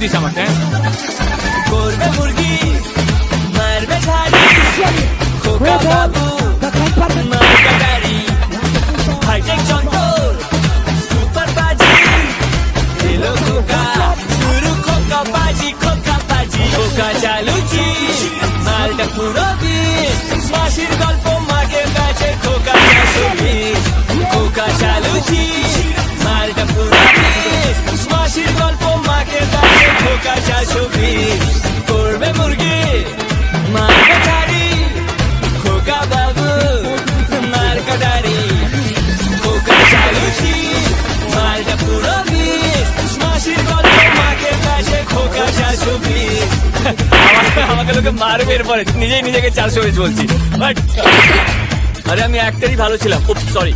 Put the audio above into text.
This আমাকে? করবে মুরগি মারবে ঝাড়ি খোকা বাবু মারবে গাড়ি হাইটেক যন্ত্র সুপার বাজি এলো খোকা শুরু খোকা বাজি খোকা চালুচি মালটা পুরো বিষ মাসির গল্প মাকে কাছে খোকা 420 খোকা চালুচি মালটা পুরো বিষ মাসির গল্প মাকে কাছে খোকা 420 করবে মুরগি মারবে ঝাড়ি খোকা বাবু মার কাটারি খোকা চালুচি মালটা পুরো বিষ মাসির গল্প মাকে কাছে খোকা 420 আমাকে লোকে মারবে এরপরে নিজেই নিজেকে 420 বলছি বাট আরে আমি একটারই ভালো ছিলাম। সরি।